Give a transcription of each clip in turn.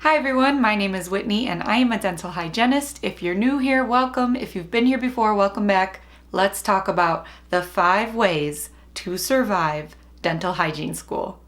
Hi everyone, my name is Whitney and I am a dental hygienist. If you're new here, welcome. If you've been here before, welcome back. Let's talk about the 5 ways to survive dental hygiene school.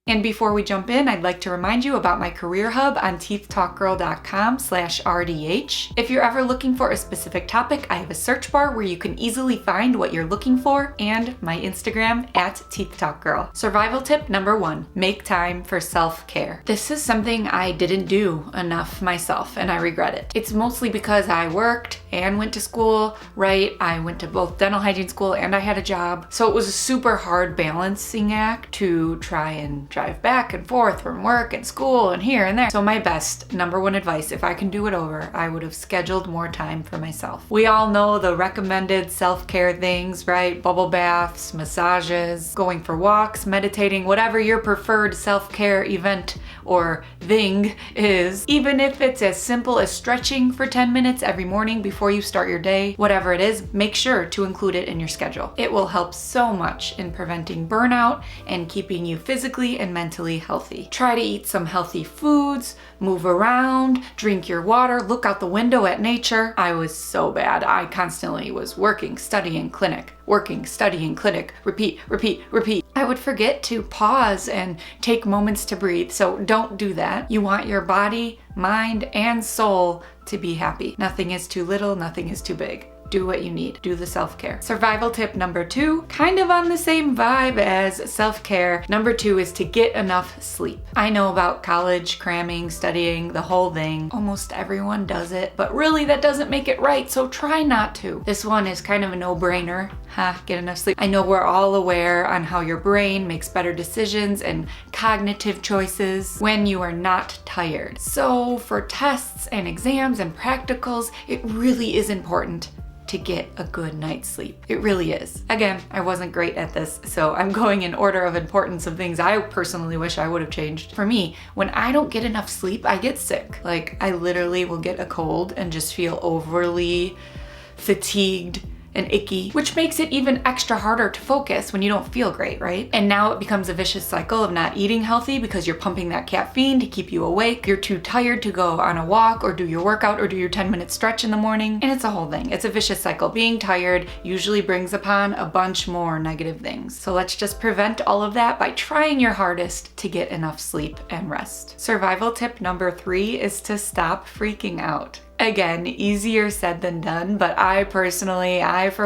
And before we jump in, I'd like to remind you about my career hub on teethtalkgirl.com/RDH. If you're ever looking for a specific topic, I have a search bar where you can easily find what you're looking for, and my Instagram @teethtalkgirl. Survival tip number 1, make time for self-care. This is something I didn't do enough myself, and I regret it. It's mostly because I worked and went to school, right? I went to both dental hygiene school and I had a job. So it was a super hard balancing act to try and drive back and forth from work and school and here and there. So my best, number 1 advice, if I can do it over, I would have scheduled more time for myself. We all know the recommended self-care things, right? Bubble baths, massages, going for walks, meditating, whatever your preferred self-care event or thing is. Even if it's as simple as stretching for 10 minutes every morning before you start your day, whatever it is, make sure to include it in your schedule. It will help so much in preventing burnout and keeping you physically and mentally healthy. Try to eat some healthy foods, move around, drink your water, look out the window at nature. I was so bad. I constantly was working, studying, clinic, working, studying, clinic, repeat. I would forget to pause and take moments to breathe. So don't do that. You want your body, mind, and soul to be happy. Nothing is too little, nothing is too big. Do what you need. Do the self-care. Survival tip number 2, kind of on the same vibe as self-care. Number 2 is to get enough sleep. I know about college, cramming, studying, the whole thing. Almost everyone does it, but really that doesn't make it right, so try not to. This one is kind of a no-brainer. Get enough sleep. I know we're all aware on how your brain makes better decisions and cognitive choices when you are not tired. So for tests and exams and practicals, it really is important to get a good night's sleep. It really is. Again, I wasn't great at this, so I'm going in order of importance of things I personally wish I would have changed. For me, when I don't get enough sleep, I get sick. Like, I literally will get a cold and just feel overly fatigued and icky, which makes it even extra harder to focus when you don't feel great, right? And now it becomes a vicious cycle of not eating healthy because you're pumping that caffeine to keep you awake. You're too tired to go on a walk or do your workout or do your 10-minute stretch in the morning. And it's a whole thing. It's a vicious cycle. Being tired usually brings upon a bunch more negative things. So let's just prevent all of that by trying your hardest to get enough sleep and rest. Survival tip number 3 is to stop freaking out. Again, easier said than done, but I for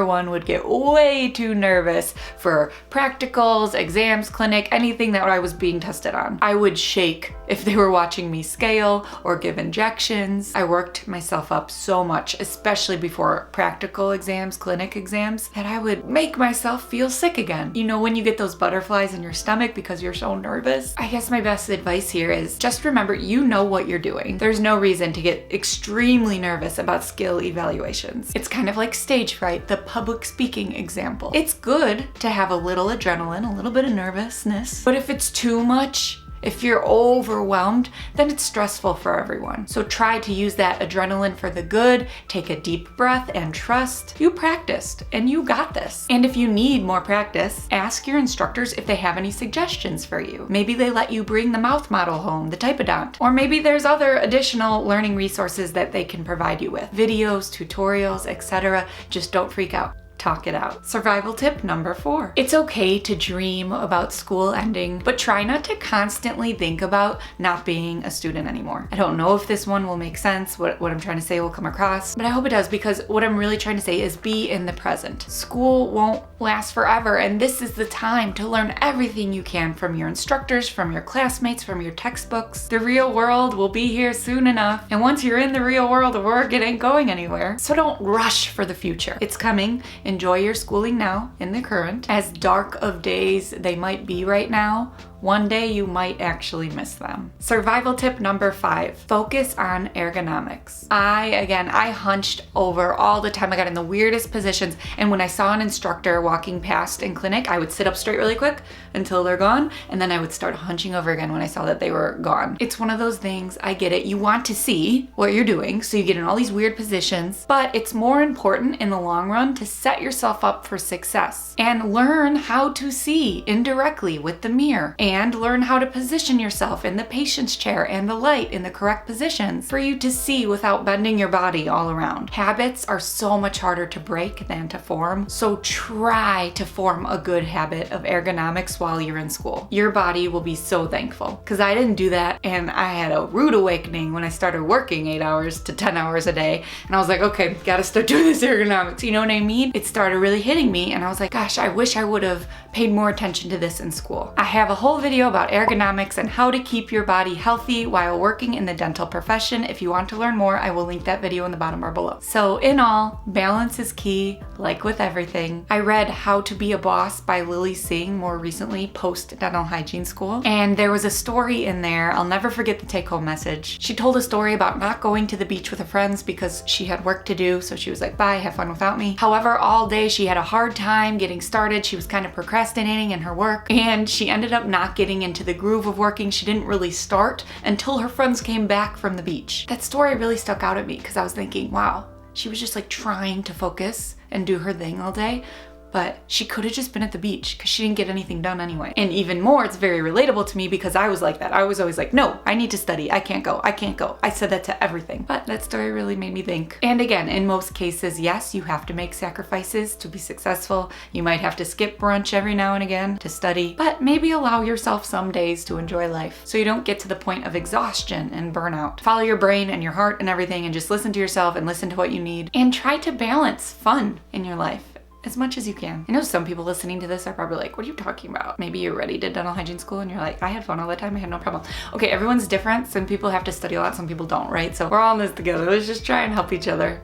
one would get way too nervous for practicals, exams, clinic, anything that I was being tested on. I would shake if they were watching me scale or give injections. I worked myself up so much, especially before practical exams, clinic exams, that I would make myself feel sick again. You know, when you get those butterflies in your stomach because you're so nervous? I guess my best advice here is just remember, you know what you're doing. There's no reason to get extremely nervous about skill evaluations. It's kind of like stage fright, the public speaking example. It's good to have a little adrenaline, a little bit of nervousness, but if it's too much, if you're overwhelmed, then it's stressful for everyone. So try to use that adrenaline for the good, take a deep breath and trust. You practiced and you got this. And if you need more practice, ask your instructors if they have any suggestions for you. Maybe they let you bring the mouth model home, the typodont, or maybe there's other additional learning resources that they can provide you with. Videos, tutorials, etc. Just don't freak out. Talk it out. Survival tip number 4. It's okay to dream about school ending, but try not to constantly think about not being a student anymore. I don't know if this one will make sense, what I'm trying to say will come across, but I hope it does, because what I'm really trying to say is be in the present. School won't last forever, and this is the time to learn everything you can from your instructors, from your classmates, from your textbooks. The real world will be here soon enough, and once you're in the real world of work, it ain't going anywhere. So don't rush for the future. It's coming. Enjoy your schooling now in the current. As dark of days they might be right now, one day you might actually miss them. Survival tip number 5, focus on ergonomics. I hunched over all the time. I got in the weirdest positions, and when I saw an instructor walking past in clinic, I would sit up straight really quick until they're gone, and then I would start hunching over again when I saw that they were gone. It's one of those things, I get it. You want to see what you're doing, so you get in all these weird positions, but it's more important in the long run to set yourself up for success and learn how to see indirectly with the mirror. and learn how to position yourself in the patient's chair and the light in the correct positions for you to see without bending your body all around. Habits are so much harder to break than to form, so try to form a good habit of ergonomics while you're in school. Your body will be so thankful, because I didn't do that, and I had a rude awakening when I started working 8 hours to 10 hours a day, and I was like, okay, gotta start doing this ergonomics, you know what I mean? It started really hitting me, and I was like, gosh, I wish I would have paid more attention to this in school. I have a whole video about ergonomics and how to keep your body healthy while working in the dental profession. If you want to learn more, I will link that video in the bottom bar below. So in all, balance is key, like with everything. I read How to Be a Boss by Lily Singh more recently, post dental hygiene school, and there was a story in there, I'll never forget the take-home message. She told a story about not going to the beach with her friends because she had work to do, so she was like, bye, have fun without me. However, all day she had a hard time getting started. She was kind of procrastinating in her work, and she ended up not getting into the groove of working. She didn't really start until her friends came back from the beach. That story really stuck out at me because I was thinking, wow, she was just like trying to focus and do her thing all day, but she could have just been at the beach because she didn't get anything done anyway. And even more, it's very relatable to me because I was like that. I was always like, no, I need to study. I can't go. I can't go. I said that to everything. But that story really made me think. And again, in most cases, yes, you have to make sacrifices to be successful. You might have to skip brunch every now and again to study, but maybe allow yourself some days to enjoy life so you don't get to the point of exhaustion and burnout. Follow your brain and your heart and everything, and just listen to yourself and listen to what you need, and try to balance fun in your life as much as you can. I know some people listening to this are probably like, what are you talking about? Maybe you already did dental hygiene school and you're like, I had fun all the time, I had no problem. Okay, everyone's different. Some people have to study a lot, some people don't, right? So we're all in this together. Let's just try and help each other.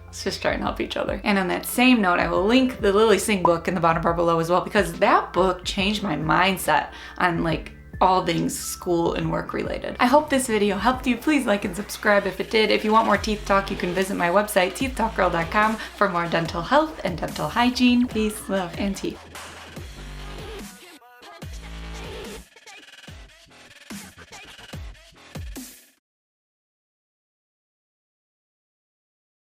Let's just try and help each other. And on that same note, I will link the Lily Singh book in the bottom bar below as well, because that book changed my mindset on like all things school and work related. I hope this video helped you. Please like and subscribe if it did. If you want more teeth talk, you can visit my website, teethtalkgirl.com, for more dental health and dental hygiene. Peace, love, and teeth.